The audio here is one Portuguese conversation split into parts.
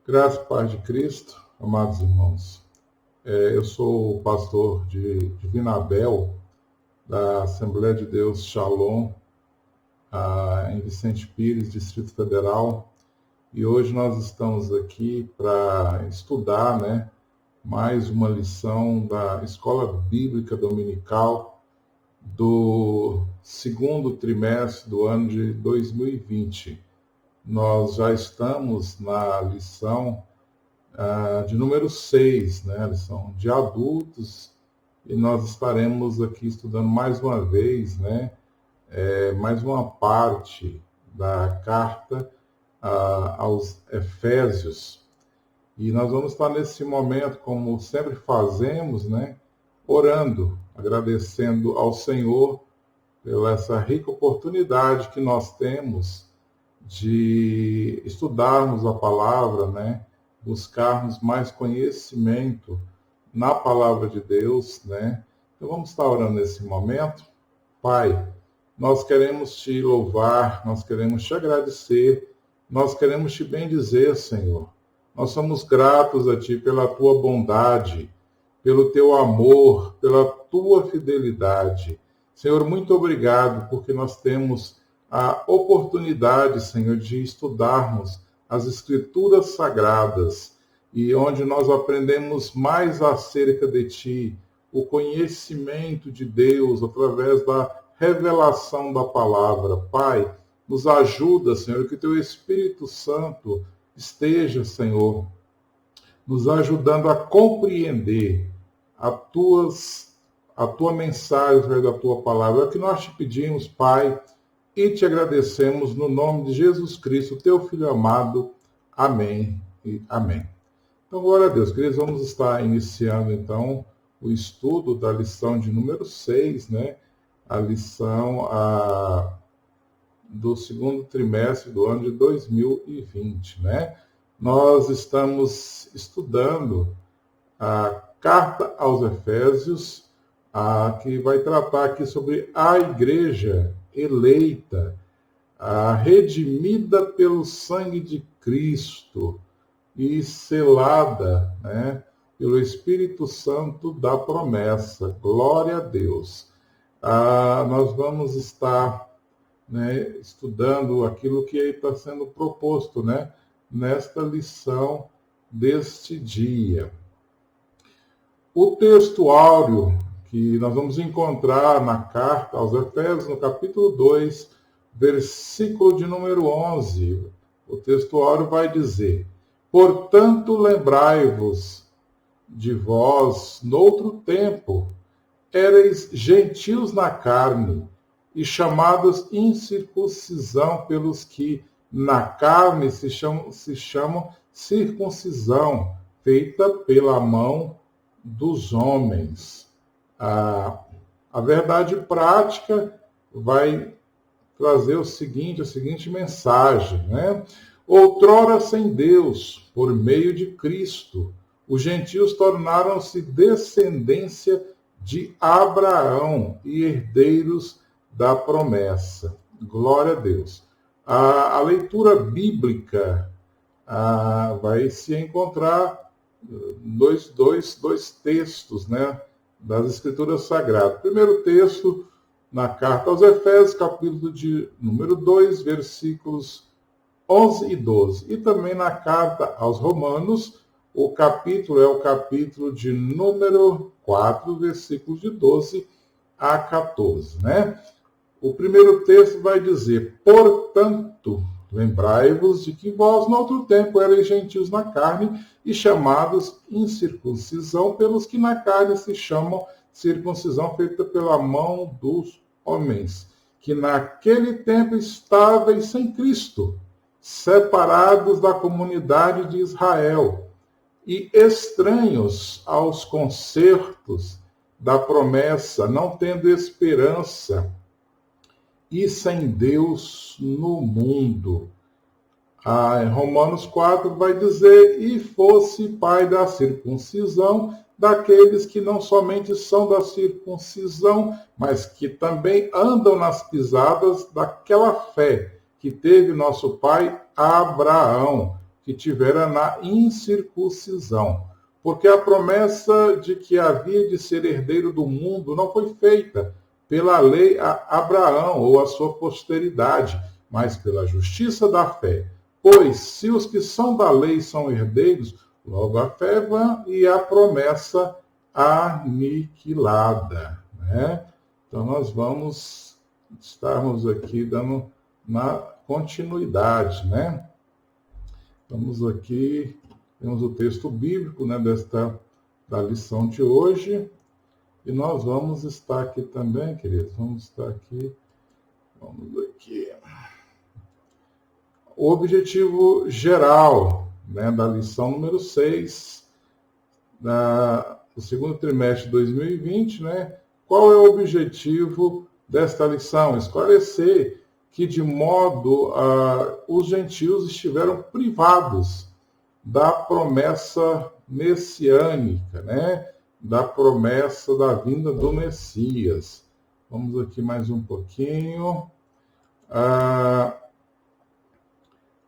Graça e paz de Cristo, amados irmãos. Eu sou o pastor de Vinabel, da Assembleia de Deus Shalom, em Vicente Pires, Distrito Federal. E hoje nós estamos aqui para estudar, mais uma lição da Escola Bíblica Dominical do segundo trimestre do ano de 2020. Nós já estamos na lição de número 6, a lição de adultos, e nós estaremos aqui estudando mais uma vez, mais uma parte da carta aos Efésios. E nós vamos estar nesse momento, como sempre fazemos, orando, agradecendo ao Senhor pela essa rica oportunidade que nós temos de estudarmos a palavra, buscarmos mais conhecimento na palavra de Deus, Então vamos estar orando nesse momento. Pai, nós queremos te louvar, nós queremos te agradecer, nós queremos te bendizer, Senhor. Nós somos gratos a ti pela tua bondade, pelo teu amor, pela tua fidelidade. Senhor, muito obrigado, porque nós temos a oportunidade, Senhor, de estudarmos as Escrituras Sagradas, e onde nós aprendemos mais acerca de Ti, o conhecimento de Deus através da revelação da palavra. Pai, nos ajuda, Senhor, que Teu Espírito Santo esteja, Senhor, nos ajudando a compreender a Tua mensagem através da Tua palavra. É o que nós te pedimos, Pai, e te agradecemos no nome de Jesus Cristo, teu Filho amado. Amém e amém. Então, glória a Deus. Queridos, vamos estar iniciando, então, o estudo da lição de número 6, a lição do segundo trimestre do ano de 2020, Nós estamos estudando a carta aos Efésios, que vai tratar aqui sobre a igreja eleita, redimida pelo sangue de Cristo e selada, pelo Espírito Santo da promessa. Glória a Deus. Nós vamos estar estudando aquilo que está sendo proposto, nesta lição deste dia. O texto áureo que nós vamos encontrar na carta aos Efésios, no capítulo 2, versículo de número 11. O texto áureo vai dizer: portanto, lembrai-vos de vós, noutro tempo, éreis gentios na carne, e chamados incircuncisão pelos que na carne se chamam circuncisão, feita pela mão dos homens. A verdade prática vai trazer a seguinte mensagem, Outrora sem Deus, por meio de Cristo, os gentios tornaram-se descendência de Abraão e herdeiros da promessa. Glória a Deus. A leitura bíblica vai se encontrar dois textos, das Escrituras Sagradas. Primeiro texto, na carta aos Efésios, capítulo de número 2, versículos 11 e 12. E também na carta aos Romanos, o capítulo é o capítulo de número 4, versículos de 12 a 14. O primeiro texto vai dizer: portanto, lembrai-vos de que vós, no outro tempo, erais gentios na carne e chamados incircuncisão pelos que na carne se chamam circuncisão feita pela mão dos homens, que naquele tempo estáveis sem Cristo, separados da comunidade de Israel e estranhos aos concertos da promessa, não tendo esperança e sem Deus no mundo. Romanos 4 vai dizer: e fosse pai da circuncisão daqueles que não somente são da circuncisão, mas que também andam nas pisadas daquela fé que teve nosso pai Abraão, que tivera na incircuncisão. Porque a promessa de que havia de ser herdeiro do mundo não foi feita pela lei a Abraão ou a sua posteridade, mas pela justiça da fé. Pois, se os que são da lei são herdeiros, logo a fé é vã e a promessa aniquilada. Né? Então, nós vamos estarmos aqui dando uma continuidade. Né? Estamos aqui, temos o texto bíblico, né, da lição de hoje. E nós vamos estar aqui também, queridos. Vamos estar aqui. Vamos aqui. O objetivo geral, né, da lição número 6, do segundo trimestre de 2020, né? Qual é o objetivo desta lição? Esclarecer que, de modo, os gentios estiveram privados da promessa messiânica, né? Da promessa da vinda do Messias. Vamos aqui mais um pouquinho.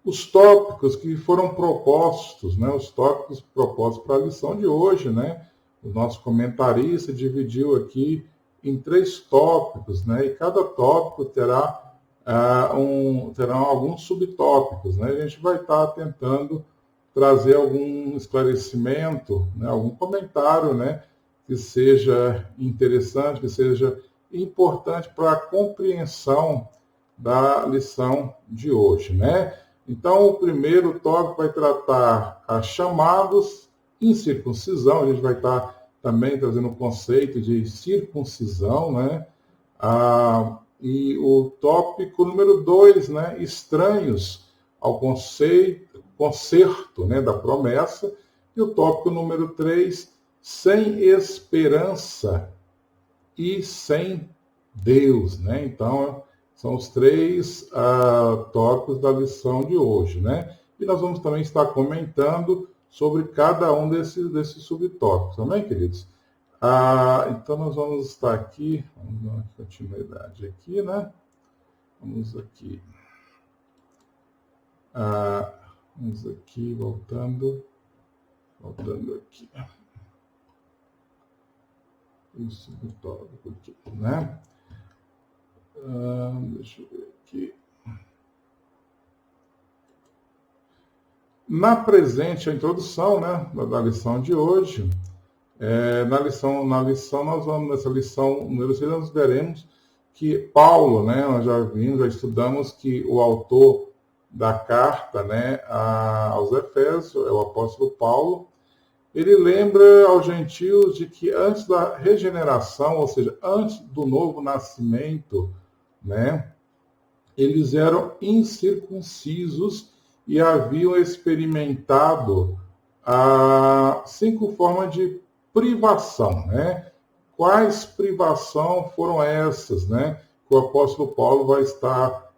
Os tópicos que foram propostos, né? Os tópicos propostos para a lição de hoje, né? O nosso comentarista dividiu aqui em 3 tópicos, né? E cada tópico terá terão alguns subtópicos, né? A gente vai estar tentando trazer algum esclarecimento, né? Algum comentário, né? Que seja interessante, que seja importante para a compreensão da lição de hoje, né? Então, o primeiro tópico vai tratar a chamados incircuncisão. A gente vai estar também trazendo o conceito de circuncisão, né? E o tópico número 2, né? Estranhos ao concerto, né? Da promessa. E o tópico número 3, sem esperança e sem Deus, né? Então, são os 3 tópicos da lição de hoje, né? E nós vamos também estar comentando sobre cada um desses subtópicos, também, queridos? Então, nós vamos estar aqui, vamos dar uma continuidade aqui, né? Vamos aqui. Vamos aqui, voltando aqui. O subtópico aqui, né? Deixa eu ver aqui. Na presente, a introdução, né, da lição de hoje, nessa lição número 6, nós veremos que Paulo, né, nós já estudamos que o autor da carta, né, aos Efésios, é o apóstolo Paulo, ele lembra aos gentios de que antes da regeneração, ou seja, antes do novo nascimento, né, eles eram incircuncisos e haviam experimentado 5 formas de privação, né? Quais privação foram essas, né? Que o apóstolo Paulo vai estar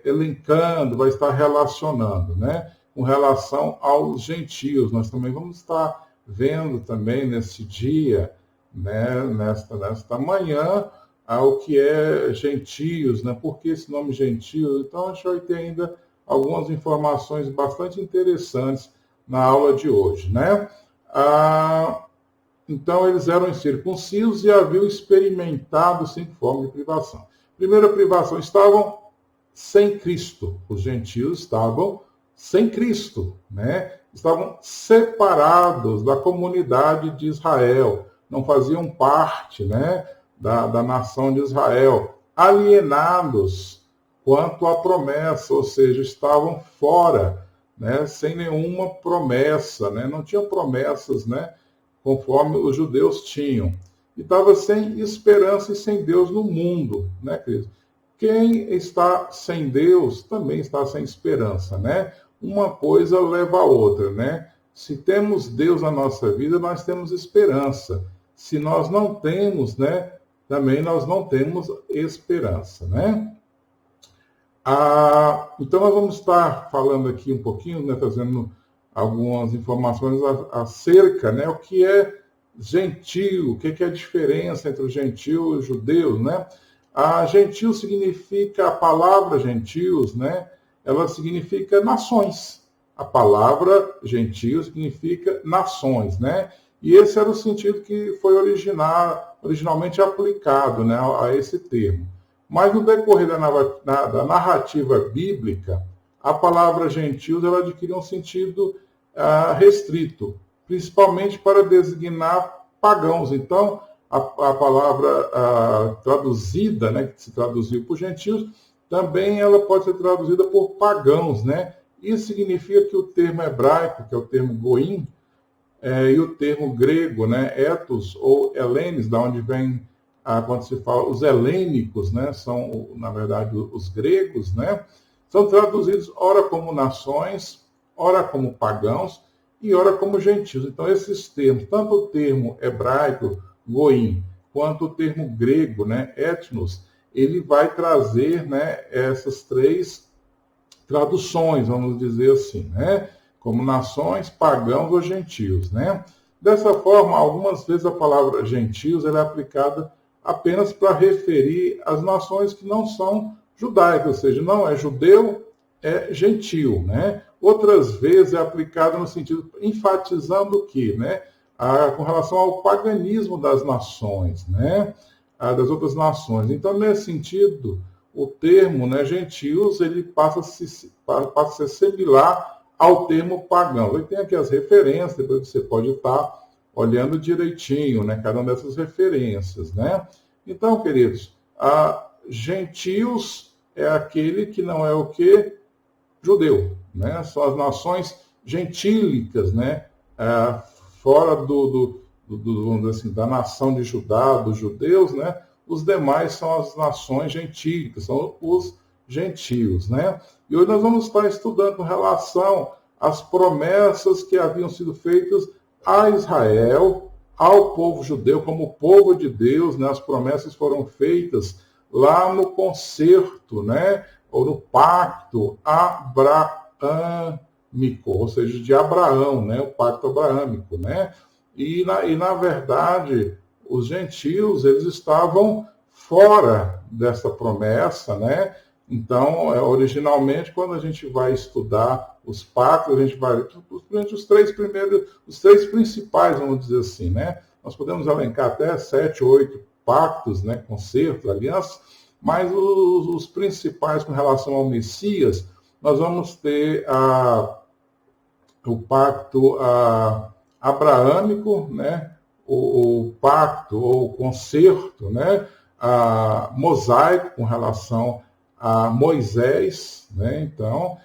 elencando, vai estar relacionando, né? Com relação aos gentios. Nós também vamos estar vendo também nesse dia, né? Nesta manhã, o que é gentios, né? Por que esse nome gentio? Então, a gente vai ter ainda algumas informações bastante interessantes na aula de hoje, né? Então, eles eram incircuncisos e haviam experimentado 5 formas de privação. Primeira privação, estavam sem Cristo. Os gentios estavam sem Cristo, né? Estavam separados da comunidade de Israel, não faziam parte, né, da nação de Israel, alienados quanto à promessa, ou seja, estavam fora, né, sem nenhuma promessa, né, não tinham promessas, né, conforme os judeus tinham. E estava sem esperança e sem Deus no mundo, né, queridos? Quem está sem Deus também está sem esperança, né? Uma coisa leva a outra, né? Se temos Deus na nossa vida, nós temos esperança. Se nós não temos, né, também nós não temos esperança, né? Então, nós vamos estar falando aqui um pouquinho, né, trazendo algumas informações acerca, né, o que é gentio, o que é a diferença entre o gentio e os judeus, né? Gentio significa, a palavra gentios, né, ela significa nações. a palavra gentio significa nações, né? E esse era o sentido que foi originalmente aplicado, né, a esse termo. Mas no decorrer da narrativa bíblica, a palavra gentios ela adquiriu um sentido restrito, principalmente para designar pagãos. Então, a palavra traduzida, né, que se traduziu por gentios, também ela pode ser traduzida por pagãos, né? Isso significa que o termo hebraico, que é o termo goim, e o termo grego, né, ethos ou helenes, da onde vem quando se fala os helênicos, né, são na verdade os gregos, né, são traduzidos ora como nações, ora como pagãos e ora como gentios. Então esses termos, tanto o termo hebraico goim quanto o termo grego, né, etnos, ele vai trazer, né, essas três traduções, vamos dizer assim, né? Como nações, pagãos ou gentios, né? Dessa forma, algumas vezes a palavra gentios ela é aplicada apenas para referir as nações que não são judaicas, ou seja, não é judeu, é gentio, né? Outras vezes é aplicada no sentido enfatizando o quê, né? Com relação ao paganismo das nações, né? Das outras nações. Então, nesse sentido, o termo, né, gentios, ele passa a ser similar ao termo pagão. Ele tem aqui as referências, depois você pode estar olhando direitinho, né, cada uma dessas referências, né? Então, queridos, gentios é aquele que não é o quê? Judeu, né? São as nações gentílicas, né? Fora vamos dizer assim, da nação de Judá, dos judeus, né? Os demais são as nações gentílicas, são os gentios, né? E hoje nós vamos estar estudando com relação às promessas que haviam sido feitas a Israel, ao povo judeu, como povo de Deus, né? As promessas foram feitas lá no concerto, né? Ou no pacto abraâmico, ou seja, de Abraão, né? O pacto abraâmico, né? E na verdade, os gentios, eles estavam fora dessa promessa, né? Então, originalmente, quando a gente vai estudar os pactos, a gente vai os três principais, vamos dizer assim, né? Nós podemos elencar até 7, 8 pactos, né? Concertos, alianças, mas os principais com relação ao Messias, nós vamos ter o pacto abraâmico, né? O pacto ou o concerto, né? Mosaico com relação a Moisés, né? Então,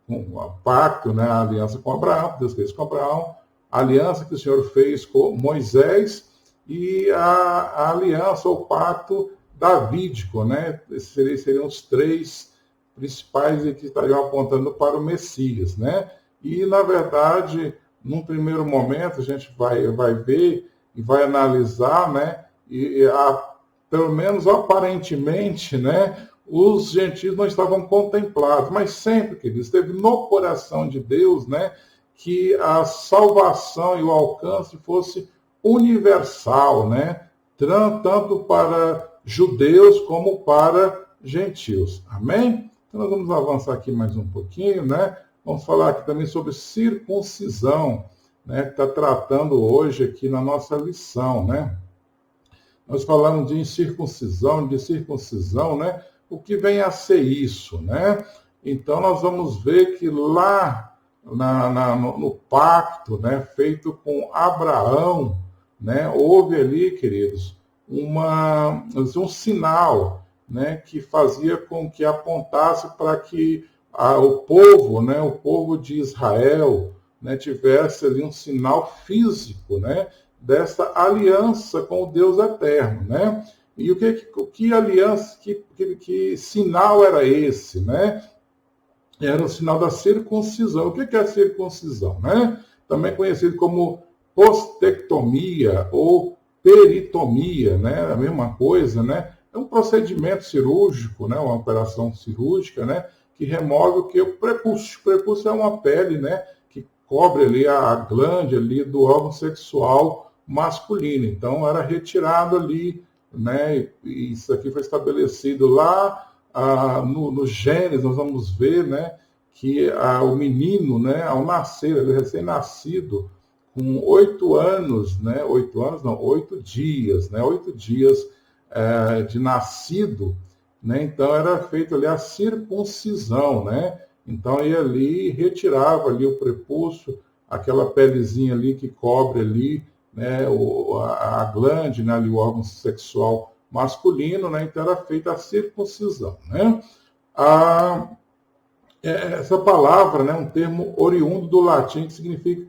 o pacto, né? A aliança com Abraão, Deus fez com Abraão, a aliança que o Senhor fez com Moisés e a aliança ou pacto davídico, né? Esses seriam os três principais que estariam apontando para o Messias, né? E, na verdade, num primeiro momento, a gente vai ver e vai analisar, né? Pelo menos aparentemente, né? Os gentios não estavam contemplados, mas sempre, queridos, esteve no coração de Deus, né? Que a salvação e o alcance fosse universal, né? Tanto para judeus como para gentios. Amém? Então, nós vamos avançar aqui mais um pouquinho, né? Vamos falar aqui também sobre circuncisão, né, que está tratando hoje aqui na nossa lição, né? Nós falamos de circuncisão, né? O que vem a ser isso, né? Então, nós vamos ver que lá no pacto, né, feito com Abraão, né, houve ali, queridos, um sinal, né, que fazia com que apontasse para que o povo, né, o povo de Israel, né, tivesse ali um sinal físico, né, dessa aliança com o Deus eterno, né? E que aliança, que sinal era esse, né? Era o sinal da circuncisão. O que é a circuncisão, né? Também conhecido como postectomia ou peritomia, né? A mesma coisa, né? É um procedimento cirúrgico, né? Uma operação cirúrgica, né? Que remove o que? O prepúcio. O prepúcio é uma pele, né? Que cobre ali a glande ali do órgão sexual masculino. Então, era retirado ali, né? E isso aqui foi estabelecido lá no Gênesis. Nós vamos ver, né? que o menino, né, ao nascer, ele recém-nascido, com 8 anos, né, 8 anos não, 8 dias, né, 8 dias de nascido, né, então era feita ali a circuncisão, né, então ia ali, retirava ali o prepúcio, aquela pelezinha ali que cobre ali, né, a glande, né, ali o órgão sexual masculino, né, então era feita a circuncisão, né. Essa palavra, né, um termo oriundo do latim que significa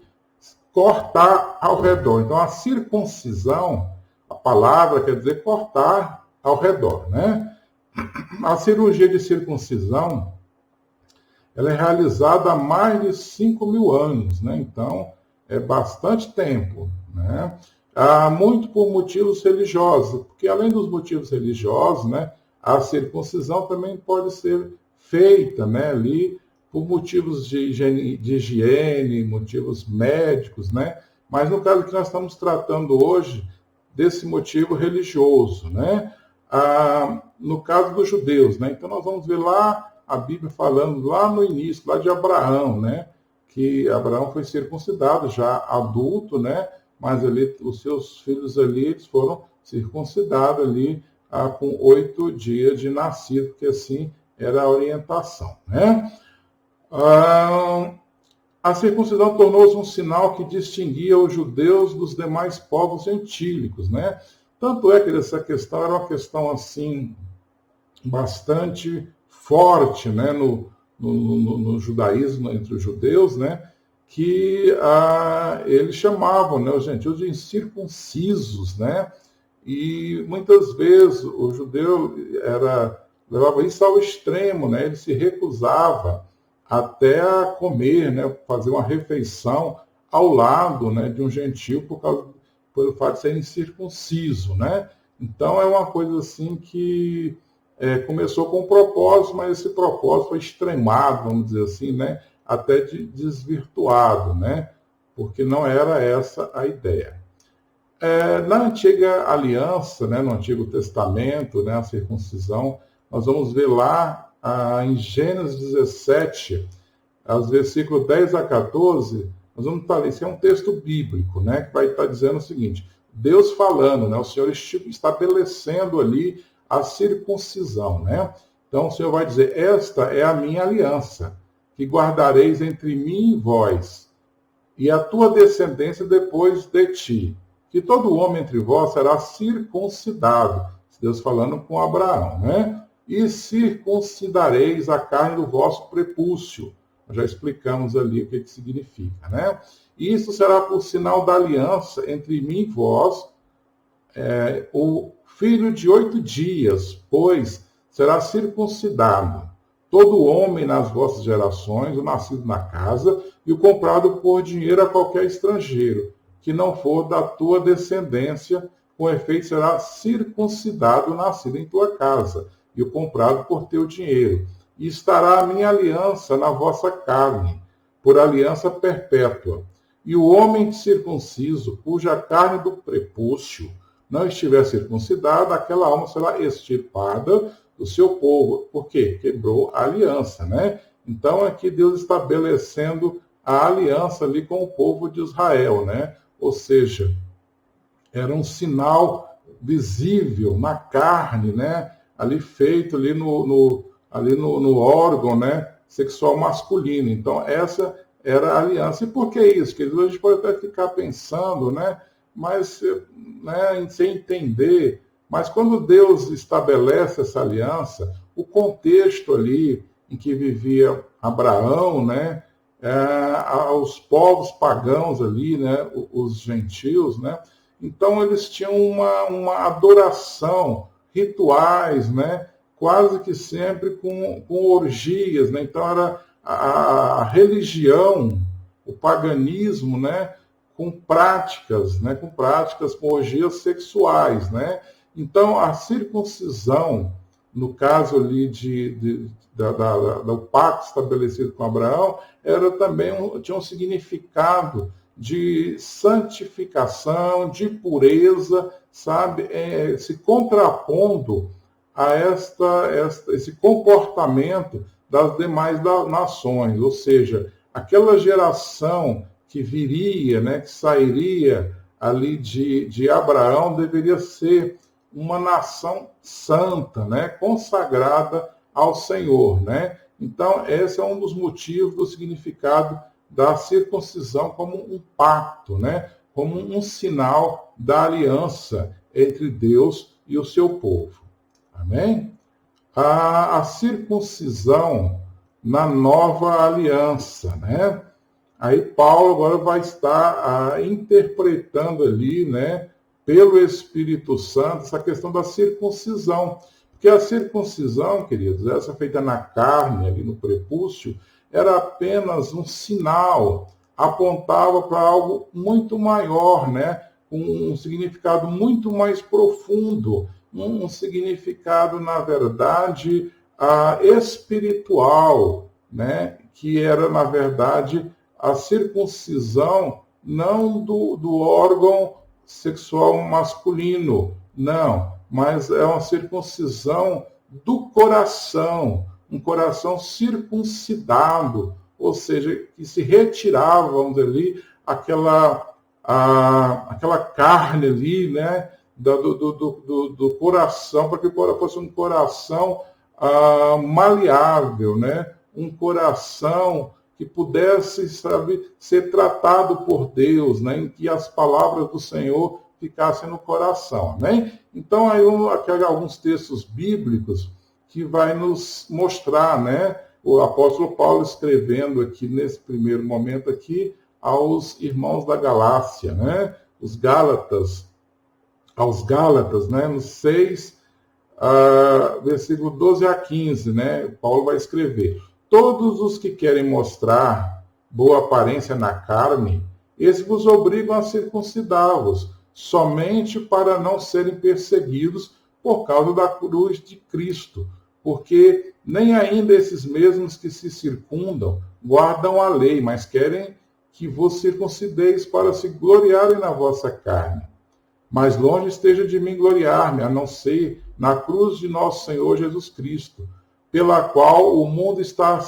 cortar ao redor. Então, a circuncisão, a palavra quer dizer cortar ao redor, né? A cirurgia de circuncisão, ela é realizada há mais de 5.000 anos, né? Então, é bastante tempo, né? Muito por motivos religiosos, porque além dos motivos religiosos, né, a circuncisão também pode ser feita, né, ali por motivos de higiene, motivos médicos, né? Mas no caso que nós estamos tratando hoje, desse motivo religioso, né? No caso dos judeus, né? Então nós vamos ver lá a Bíblia falando lá no início, lá de Abraão, né? Que Abraão foi circuncidado já adulto, né? Mas ali os seus filhos ali eles foram circuncidados ali com 8 dias de nascido, porque assim era a orientação, né? A circuncisão tornou-se um sinal que distinguia os judeus dos demais povos gentílicos, né? Tanto é que essa questão era uma questão assim bastante forte, né, no judaísmo entre os judeus, né, que eles chamavam, né, os gentios de incircuncisos, né? E muitas vezes o judeu levava isso ao extremo, né? Ele se recusava até a comer, né? Fazer uma refeição ao lado, né, de um gentio pelo fato de ser incircunciso, né? Então é uma coisa assim que começou com um propósito, mas esse propósito foi extremado, vamos dizer assim, né? Até desvirtuado, né? Porque não era essa a ideia. Na antiga aliança, né, no Antigo Testamento, né, a circuncisão, nós vamos ver lá em Gênesis 17, aos versículos 10 a 14, nós vamos estar, esse é um texto bíblico, né, que vai estar dizendo o seguinte: Deus falando, né, o Senhor estabelecendo ali a circuncisão, né? Então o Senhor vai dizer: esta é a minha aliança, que guardareis entre mim e vós, e a tua descendência depois de ti, que todo homem entre vós será circuncidado. Deus falando com Abraão, né? E circuncidareis a carne do vosso prepúcio. Nós já explicamos ali o que significa, né? Isso será por sinal da aliança entre mim e vós, o filho de 8 dias, pois será circuncidado todo homem nas vossas gerações, o nascido na casa, e o comprado por dinheiro a qualquer estrangeiro, que não for da tua descendência, com efeito será circuncidado o nascido em tua casa, e o comprado por teu dinheiro. E estará a minha aliança na vossa carne, por aliança perpétua. E o homem circunciso, cuja carne do prepúcio não estiver circuncidada, aquela alma será extirpada do seu povo. Por quê? Quebrou a aliança, né? Então aqui Deus estabelecendo a aliança ali com o povo de Israel, né? Ou seja, era um sinal visível na carne, né? Ali feito ali no órgão, né, sexual masculino. Então essa era a aliança. E por que isso? Porque a gente pode até ficar pensando, né? Mas sem entender. Mas quando Deus estabelece essa aliança, o contexto ali em que vivia Abraão, né, aos povos pagãos ali, né, os gentios, né, então eles tinham uma adoração, rituais, né, quase que sempre com orgias, né, então era a religião, o paganismo, né, com práticas, com orgias sexuais, né. Então, a circuncisão, no caso ali do pacto estabelecido com Abraão, tinha um significado de santificação, de pureza, sabe, se contrapondo a esse comportamento das demais nações, ou seja, aquela geração que viria, né, que sairia ali de Abraão, deveria ser uma nação santa, né, consagrada ao Senhor, né? Então, esse é um dos motivos do significado da circuncisão como um pacto, né? Como um sinal da aliança entre Deus e o seu povo. Amém? A circuncisão na nova aliança, né? Aí Paulo agora vai estar interpretando ali, né, pelo Espírito Santo, essa questão da circuncisão. Porque a circuncisão, queridos, essa feita na carne, ali no prepúcio, era apenas um sinal, apontava para algo muito maior, né? Com um significado muito mais profundo, um significado, na verdade, espiritual, né? Que era, na verdade, a circuncisão não do órgão sexual masculino, não, mas é uma circuncisão do coração, um coração circuncidado, ou seja, que se retirava, vamos dizer ali, aquela carne ali, né, do coração, para que fosse um coração maleável, né, um coração que pudesse, sabe, ser tratado por Deus, né, em que as palavras do Senhor ficassem no coração, amém? Então, aí aqui alguns textos bíblicos que vai nos mostrar, né, o apóstolo Paulo escrevendo aqui, nesse primeiro momento aqui, aos irmãos da Galácia, né, aos Gálatas, né, no 6, versículo 12 a 15, né, Paulo vai escrever: todos os que querem mostrar boa aparência na carne, esses vos obrigam a circuncidá-los, somente para não serem perseguidos por causa da cruz de Cristo, porque nem ainda esses mesmos que se circundam guardam a lei, mas querem que vos circuncideis para se gloriarem na vossa carne. Mas longe esteja de mim gloriar-me, a não ser na cruz de nosso Senhor Jesus Cristo, pela qual o mundo está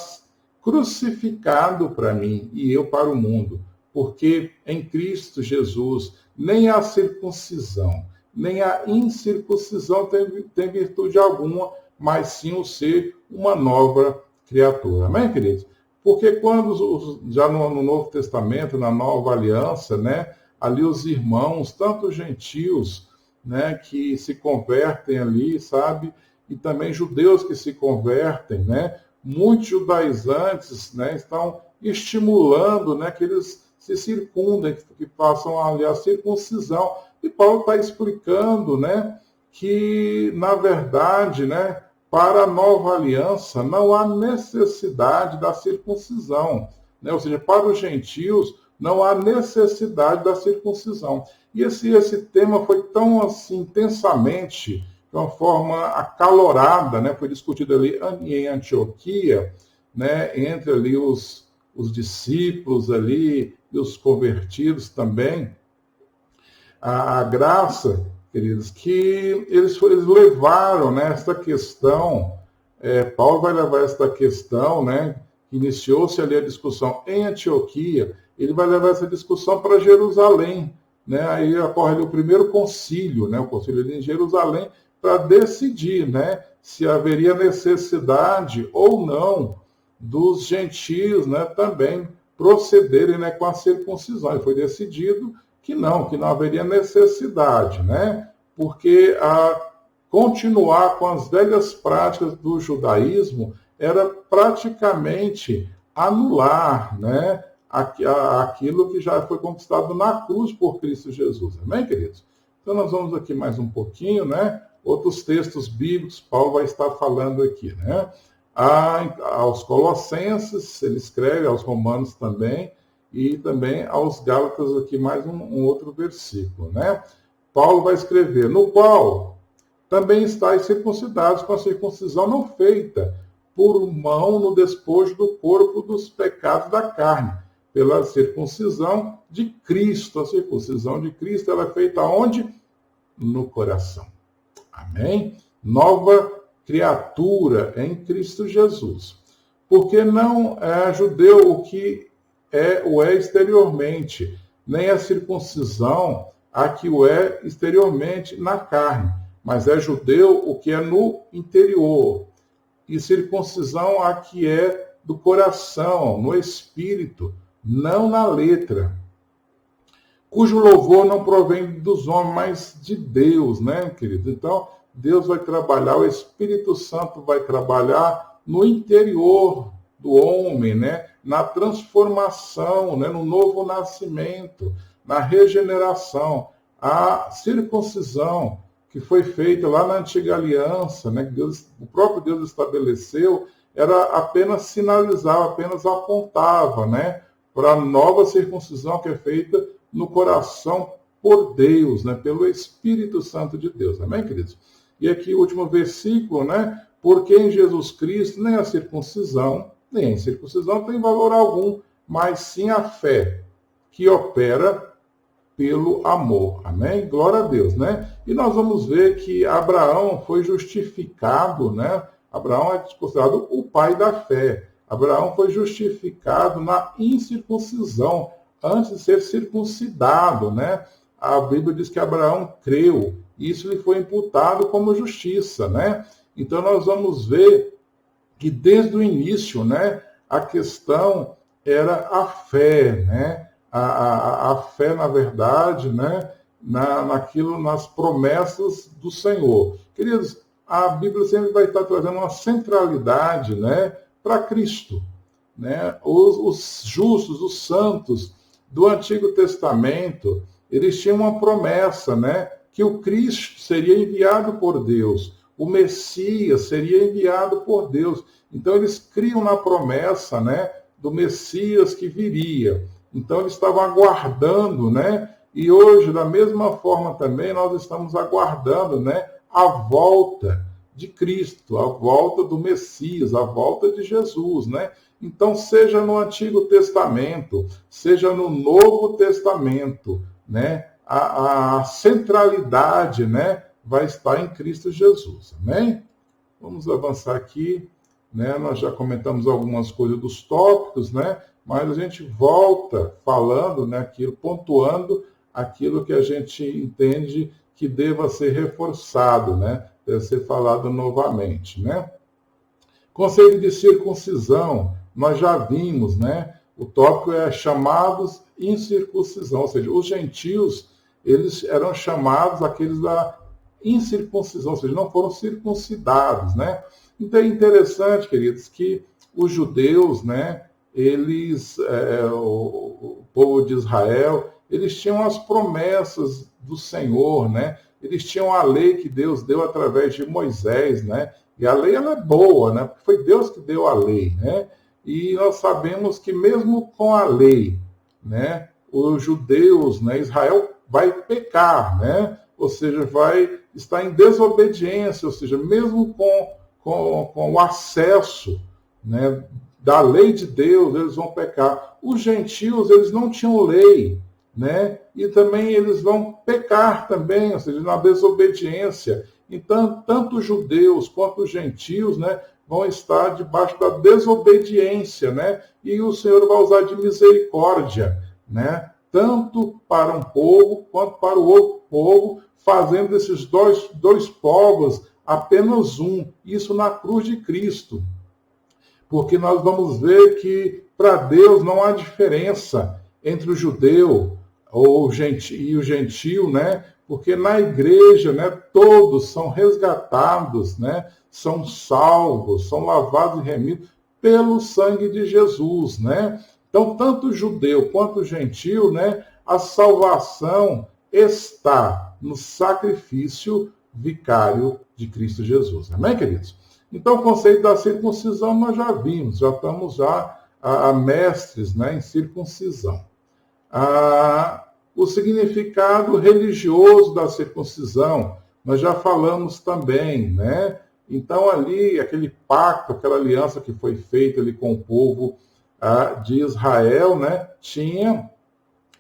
crucificado para mim e eu para o mundo, porque em Cristo Jesus nem a circuncisão, nem a incircuncisão tem virtude alguma, mas sim o ser uma nova criatura. Amém, queridos? Porque quando, já no Novo Testamento, na Nova Aliança, né, ali os irmãos, tanto gentios, né, que se convertem ali, sabe, e também judeus que se convertem, né, muitos judaizantes, né, estão estimulando, né, que eles se circundem, que façam ali a circuncisão. E Paulo está explicando, né, que, na verdade, né, para a nova aliança não há necessidade da circuncisão, né? Ou seja, para os gentios não há necessidade da circuncisão. E esse tema foi tão assim intensamente, de uma forma acalorada, né? Foi discutido ali em Antioquia, né? Entre ali os discípulos ali e os convertidos também, a graça, queridos, que eles levaram, né, esta questão, Paulo vai levar esta questão, né, que iniciou-se ali a discussão em Antioquia, ele vai levar essa discussão para Jerusalém, né, aí ocorre ali o primeiro concílio, né, o concílio ali em Jerusalém, para decidir, né, se haveria necessidade ou não dos gentios, né, também procederem, né, com a circuncisão. E foi decidido que não haveria necessidade, né? Porque continuar com as velhas práticas do judaísmo era praticamente anular, né, aquilo que já foi conquistado na cruz por Cristo Jesus. Amém, queridos? Então nós vamos aqui mais um pouquinho, né? Outros textos bíblicos, Paulo vai estar falando aqui, né? Aos Colossenses, ele escreve, aos Romanos também, e também aos Gálatas aqui mais um outro versículo, né? Paulo vai escrever: no qual também estáis circuncidados com a circuncisão não feita por mão no despojo do corpo dos pecados da carne, pela circuncisão de Cristo. A circuncisão de Cristo, ela é feita onde? No coração. Amém? Nova criatura em Cristo Jesus. porque não é judeu o que o é exteriormente, nem a circuncisão a que o é exteriormente na carne, mas é judeu o que é no interior, e circuncisão a que é do coração, no espírito, não na letra, cujo louvor não provém dos homens, mas de Deus, né, querido? Então, Deus vai trabalhar, o Espírito Santo vai trabalhar no interior do homem, né, na transformação, né, no novo nascimento, na regeneração. A circuncisão que foi feita lá na antiga aliança, né, que o próprio Deus estabeleceu, era apenas sinalizava, apenas apontava, né, para a nova circuncisão que é feita no coração por Deus, né, pelo Espírito Santo de Deus. Amém, queridos? E aqui o último versículo, né, porque em Jesus Cristo nem a circuncisão, nem a incircuncisão tem valor algum, mas sim a fé que opera pelo amor. Amém? Glória a Deus, né? E nós vamos ver que Abraão foi justificado, né? Abraão é considerado o pai da fé. Abraão foi justificado na incircuncisão, antes de ser circuncidado, né? A Bíblia diz que Abraão creu, e isso lhe foi imputado como justiça, né? Então nós vamos ver que desde o início, né, a questão era a fé, né? A fé, na verdade, né, nas promessas do Senhor. Queridos, a Bíblia sempre vai estar trazendo uma centralidade, né, para Cristo, né? Os justos, os santos do Antigo Testamento, eles tinham uma promessa, né, que o Cristo seria enviado por Deus, o Messias seria enviado por Deus. Então eles criam na promessa, né, do Messias que viria. Então eles estavam aguardando, né? E hoje, da mesma forma também, nós estamos aguardando, né, a volta de Cristo, a volta do Messias, a volta de Jesus, né? Então, seja no Antigo Testamento, seja no Novo Testamento, né, a centralidade, né, vai estar em Cristo Jesus. Amém? Vamos avançar aqui, né? Nós já comentamos algumas coisas dos tópicos, né? Mas a gente volta falando, né, aquilo, pontuando aquilo que a gente entende que deva ser reforçado, né? Deve ser falado novamente, né? Conceito de circuncisão, nós já vimos, né? O tópico é chamados incircuncisão, ou seja, os gentios, eles eram chamados aqueles da incircuncisão, ou seja, não foram circuncidados, né? Então é interessante, queridos, que os judeus, né, eles, o povo de Israel, eles tinham as promessas do Senhor, né? Eles tinham a lei que Deus deu através de Moisés, né? E a lei, ela é boa, né? Porque foi Deus que deu a lei, né? E nós sabemos que mesmo com a lei, né, os judeus, né, Israel vai pecar, né? Ou seja, vai estar em desobediência, ou seja, mesmo com o acesso, né, da lei de Deus, eles vão pecar. Os gentios, eles não tinham lei, né? E também eles vão pecar também, ou seja, na desobediência. Então, tanto os judeus quanto os gentios, né, vão estar debaixo da desobediência, né? E o Senhor vai usar de misericórdia, né? Tanto para um povo quanto para o outro povo, fazendo desses dois povos apenas um. Isso na cruz de Cristo. Porque nós vamos ver que para Deus não há diferença entre o judeu e o gentio, né? Porque na igreja, né, todos são resgatados, né? São salvos, são lavados e remidos pelo sangue de Jesus, né? Então, tanto o judeu quanto o gentio, né, a salvação está no sacrifício vicário de Cristo Jesus. Amém, queridos? Então, o conceito da circuncisão nós já vimos, já estamos a mestres, né, em circuncisão. O significado religioso da circuncisão, nós já falamos também, né? Então, ali, aquele pacto, aquela aliança que foi feita ali com o povo de Israel, né, tinha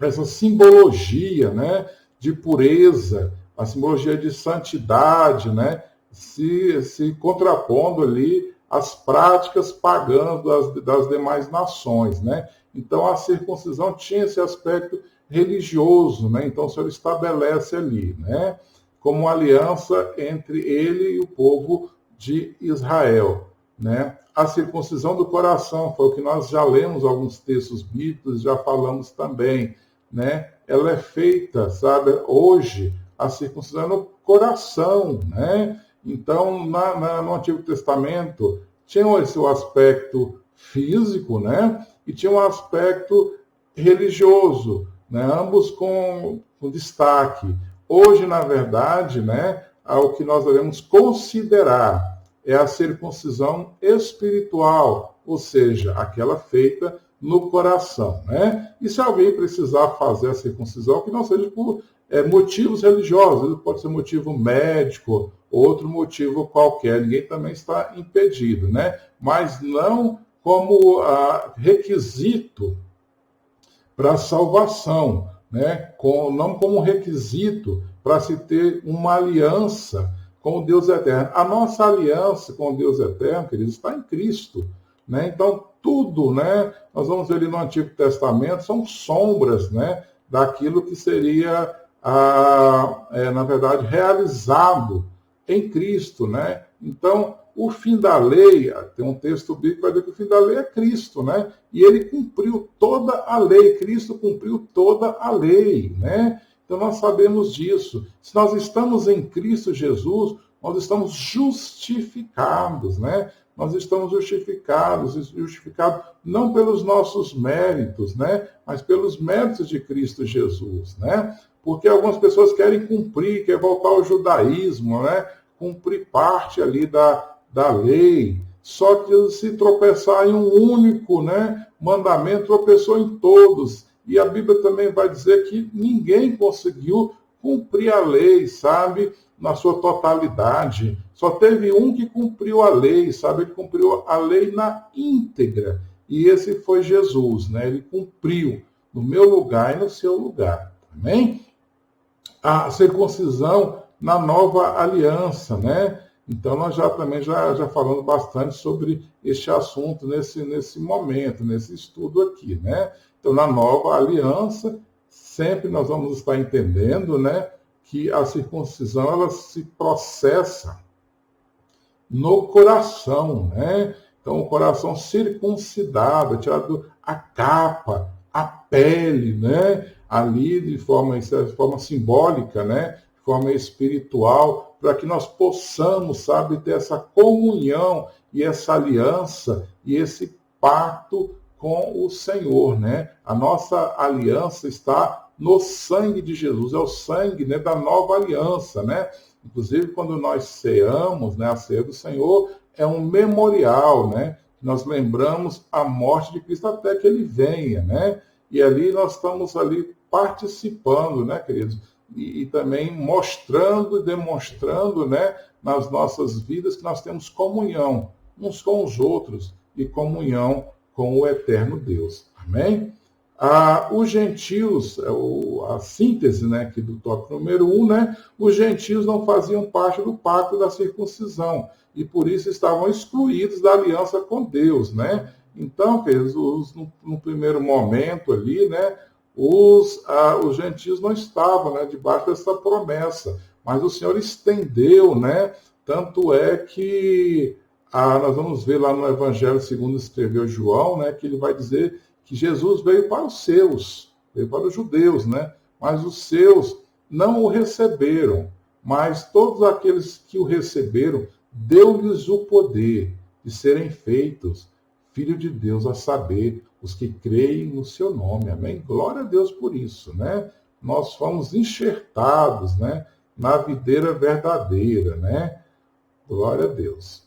essa simbologia, né, de pureza, a simbologia de santidade, né, se contrapondo ali as práticas pagãs das demais nações, né? Então, a circuncisão tinha esse aspecto religioso, né? Então, o Senhor estabelece ali, né? Como uma aliança entre ele e o povo de Israel, né? A circuncisão do coração, foi o que nós já lemos alguns textos bíblicos, já falamos também, né? Ela é feita, sabe, hoje, a circuncisão é no coração, né? Então, no Antigo Testamento, tinha esse aspecto físico, né? E tinha um aspecto religioso, né? Ambos com destaque. Hoje, na verdade, né, o que nós devemos considerar é a circuncisão espiritual, ou seja, aquela feita no coração, né? E se alguém precisar fazer a circuncisão, que não seja por motivos religiosos, pode ser motivo médico, outro motivo qualquer, ninguém também está impedido, né? Mas não como requisito para a salvação, né? Não como requisito para se ter uma aliança com o Deus eterno. A nossa aliança com o Deus eterno, queridos, está em Cristo, né? Então, tudo, né? Nós vamos ver ali no Antigo Testamento, são sombras, né? Daquilo que seria, na verdade, realizado em Cristo, né? Então, o fim da lei, tem um texto bíblico que vai dizer que o fim da lei é Cristo, né? E ele cumpriu toda a lei, Cristo cumpriu toda a lei, né? Então nós sabemos disso. Se nós estamos em Cristo Jesus, nós estamos justificados, né? Nós estamos justificados não pelos nossos méritos, né? Mas pelos méritos de Cristo Jesus, né? Porque algumas pessoas querem voltar ao judaísmo, né? Cumprir parte ali da lei, só que se tropeçar em um único, né, mandamento, tropeçou em todos. E a Bíblia também vai dizer que ninguém conseguiu cumprir a lei, sabe, na sua totalidade. Só teve um que cumpriu a lei, sabe, ele cumpriu a lei na íntegra. E esse foi Jesus, né, ele cumpriu no meu lugar e no seu lugar. Amém? A circuncisão na nova aliança, né? Então, nós já falamos bastante sobre este assunto nesse momento, nesse estudo aqui, né? Então, na nova aliança, sempre nós vamos estar entendendo, né, que a circuncisão, ela se processa no coração, né? Então, o coração circuncidado, tirado a capa, a pele, né? Ali de forma simbólica, né? De forma espiritual, para que nós possamos, sabe, ter essa comunhão e essa aliança e esse pacto com o Senhor, né? A nossa aliança está no sangue de Jesus, é o sangue, né, da nova aliança, né? Inclusive, quando nós ceamos, né, a ceia do Senhor é um memorial, né? Nós lembramos a morte de Cristo até que Ele venha, né? E ali nós estamos ali participando, né, queridos? E também mostrando e demonstrando, né, nas nossas vidas que nós temos comunhão uns com os outros e comunhão com o eterno Deus. Amém? Os gentios, a síntese, né, aqui do tópico número 1, né, os gentios não faziam parte do pacto da circuncisão e por isso estavam excluídos da aliança com Deus, né? Então, queridos, no primeiro momento ali, né, os gentios não estavam, né, debaixo dessa promessa, mas o Senhor estendeu, né? Tanto é que nós vamos ver lá no Evangelho segundo escreveu João, né, que ele vai dizer que Jesus veio para os seus, veio para os judeus, né? Mas os seus não o receberam, mas todos aqueles que o receberam, deu-lhes o poder de serem feitos filho de Deus, a saber, os que creem no seu nome. Amém? Glória a Deus por isso, né? Nós fomos enxertados, né, na videira verdadeira, né? Glória a Deus.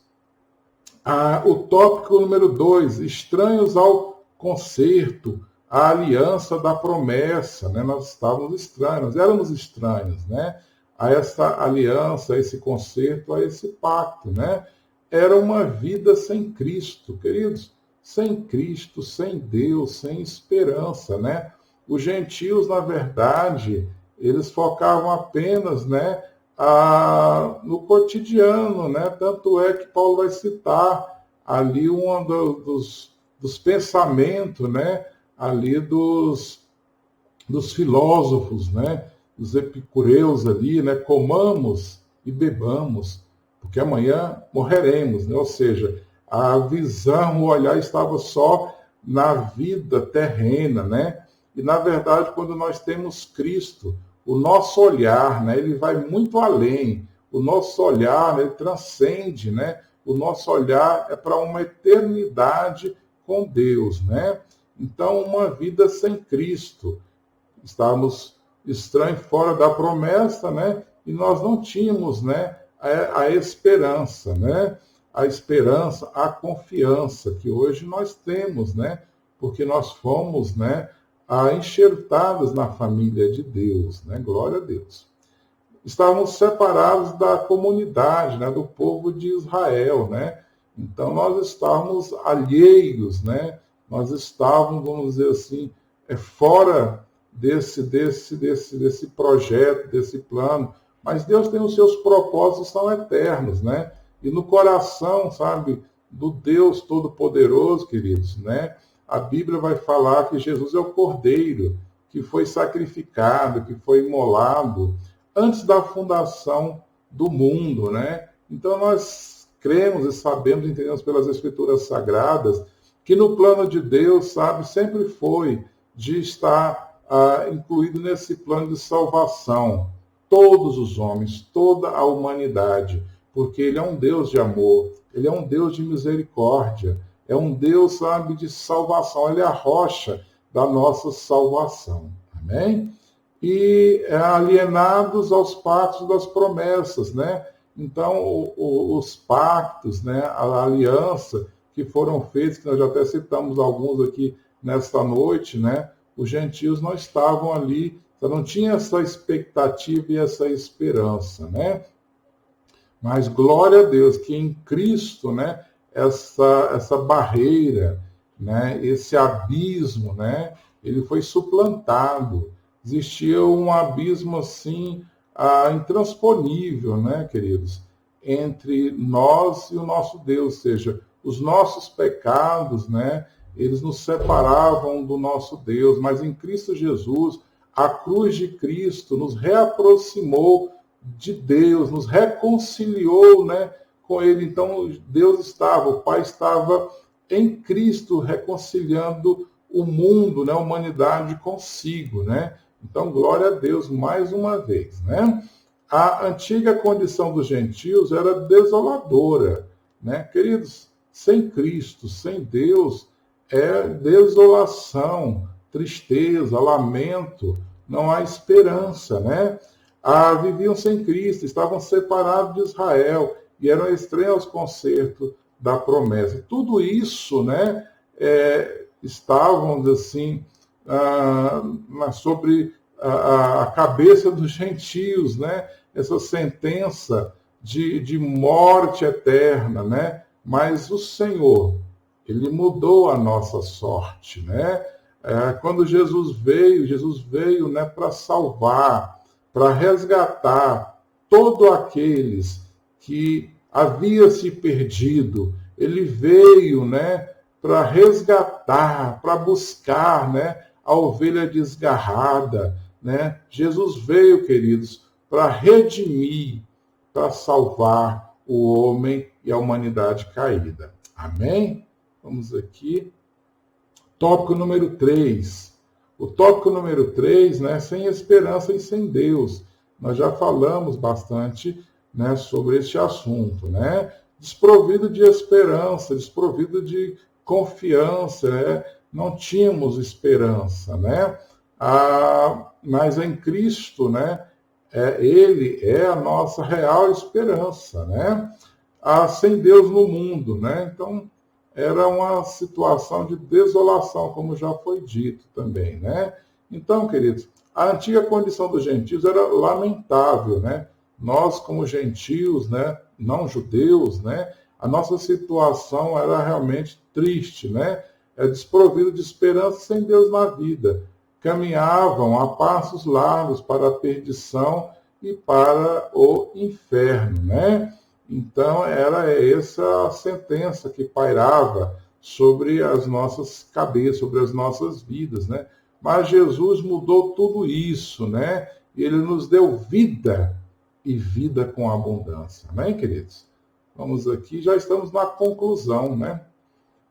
O tópico número 2, estranhos ao concerto, a aliança da promessa, né? Nós estávamos estranhos, nós éramos estranhos, né? A essa aliança, a esse concerto, a esse pacto, né? Era uma vida sem Cristo, queridos, sem Cristo, sem Deus, sem esperança, né? Os gentios, na verdade, eles focavam apenas, né, no cotidiano, né? Tanto é que Paulo vai citar ali dos pensamentos, né, ali dos filósofos, né, dos epicureus ali, né, comamos e bebamos, porque amanhã morreremos, né? Ou seja, a visão, o olhar estava só na vida terrena, né? E na verdade, quando nós temos Cristo, o nosso olhar, né, ele vai muito além. O nosso olhar, né, ele transcende, né? O nosso olhar é para uma eternidade com Deus, né? Então, uma vida sem Cristo. Estávamos estranhos, fora da promessa, né? E nós não tínhamos, né, a esperança, né? A esperança, a confiança que hoje nós temos, né? Porque nós fomos, né, enxertados na família de Deus, né? Glória a Deus. Estávamos separados da comunidade, né, do povo de Israel, né? Então nós estávamos alheios, né? Nós estávamos, vamos dizer assim, fora desse projeto, desse plano. Mas Deus tem os seus propósitos, são eternos, né? E no coração, sabe, do Deus Todo-Poderoso, queridos, né? A Bíblia vai falar que Jesus é o Cordeiro, que foi sacrificado, que foi imolado antes da fundação do mundo, né? Então nós cremos e sabemos, entendemos pelas Escrituras Sagradas, que no plano de Deus, sabe, sempre foi de estar incluído nesse plano de salvação todos os homens, toda a humanidade, porque Ele é um Deus de amor, Ele é um Deus de misericórdia, é um Deus, sabe, de salvação, Ele é a rocha da nossa salvação. Amém? E alienados aos pactos das promessas, né? Então, os pactos, né, a aliança que foram feitos, que nós já até citamos alguns aqui nesta noite, né? Os gentios não estavam ali, não tinha essa expectativa e essa esperança, né? Mas glória a Deus que em Cristo, né, essa barreira, né, esse abismo, né, ele foi suplantado. Existia um abismo assim intransponível, né, queridos, entre nós e o nosso Deus, ou seja, os nossos pecados, né, eles nos separavam do nosso Deus, mas em Cristo Jesus, a cruz de Cristo nos reaproximou de Deus, nos reconciliou, né, com Ele. Então, Deus estava, o Pai estava em Cristo reconciliando o mundo, né, a humanidade consigo, né? Então, glória a Deus mais uma vez, né? A antiga condição dos gentios era desoladora, né? Queridos, sem Cristo, sem Deus, é desolação, tristeza, lamento, não há esperança, né? Viviam sem Cristo, estavam separados de Israel e eram estranhos aos concertos da promessa. Tudo isso, né, estavam assim sobre a cabeça dos gentios, né? Essa sentença de morte eterna, né? Mas o Senhor, Ele mudou a nossa sorte, né? Quando Jesus veio, né, para salvar, para resgatar todos aqueles que havia se perdido. Ele veio, né, para resgatar, para buscar, né, a ovelha desgarrada, né? Jesus veio, queridos, para redimir, para salvar o homem e a humanidade caída. Amém? Vamos aqui. Tópico número 3. O tópico número 3, né, sem esperança e sem Deus. Nós já falamos bastante, né, sobre este assunto, né? Desprovido de esperança, desprovido de confiança, né? Não tínhamos esperança, né? Mas em Cristo, né, Ele é a nossa real esperança, né? Sem Deus no mundo, né? Então, era uma situação de desolação, como já foi dito também, né? Então, queridos, a antiga condição dos gentios era lamentável, né? Nós, como gentios, né, não judeus, né, a nossa situação era realmente triste, né? Desprovido de esperança, sem Deus na vida. Caminhavam a passos largos para a perdição e para o inferno, né? Então, era essa a sentença que pairava sobre as nossas cabeças, sobre as nossas vidas, né? Mas Jesus mudou tudo isso, né? Ele nos deu vida e vida com abundância. Amém, queridos? Vamos aqui, já estamos na conclusão, né?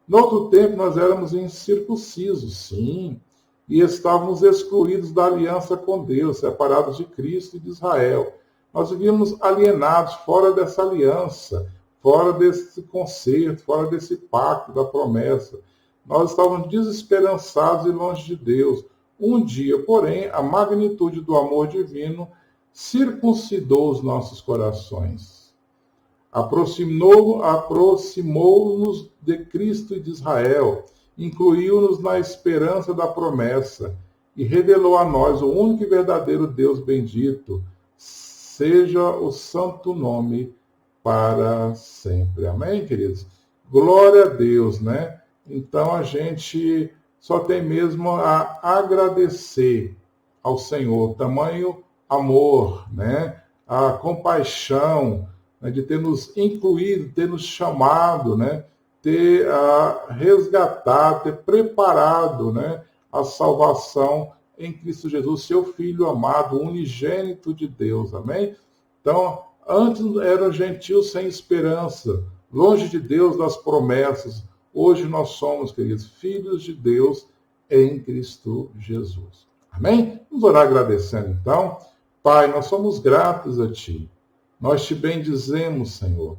No outro tempo, nós éramos incircuncisos, sim, e estávamos excluídos da aliança com Deus, separados de Cristo e de Israel. Nós vivíamos alienados, fora dessa aliança, fora desse concerto, fora desse pacto da promessa. Nós estávamos desesperançados e longe de Deus. Um dia, porém, a magnitude do amor divino circuncidou os nossos corações. Aproximou-nos de Cristo e de Israel, incluiu-nos na esperança da promessa e revelou a nós o único e verdadeiro Deus bendito. Seja o santo nome para sempre. Amém, queridos? Glória a Deus, né? Então a gente só tem mesmo a agradecer ao Senhor, tamanho amor, né? A compaixão, né? De ter nos incluído, ter nos chamado, né? Ter resgatado, ter preparado, né? A salvação em Cristo Jesus, seu Filho amado, unigênito de Deus, amém? Então, antes eram gentios sem esperança, longe de Deus das promessas. Hoje nós somos, queridos, filhos de Deus em Cristo Jesus. Amém? Vamos orar agradecendo, então. Pai, nós somos gratos a Ti. Nós Te bendizemos, Senhor,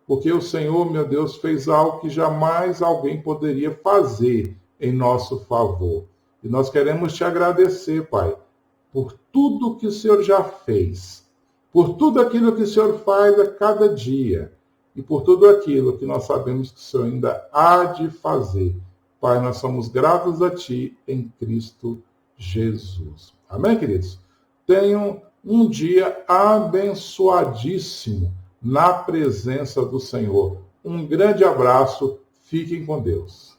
porque o Senhor, meu Deus, fez algo que jamais alguém poderia fazer em nosso favor. E nós queremos Te agradecer, Pai, por tudo que o Senhor já fez, por tudo aquilo que o Senhor faz a cada dia e por tudo aquilo que nós sabemos que o Senhor ainda há de fazer. Pai, nós somos gratos a Ti em Cristo Jesus. Amém, queridos? Tenham um dia abençoadíssimo na presença do Senhor. Um grande abraço. Fiquem com Deus.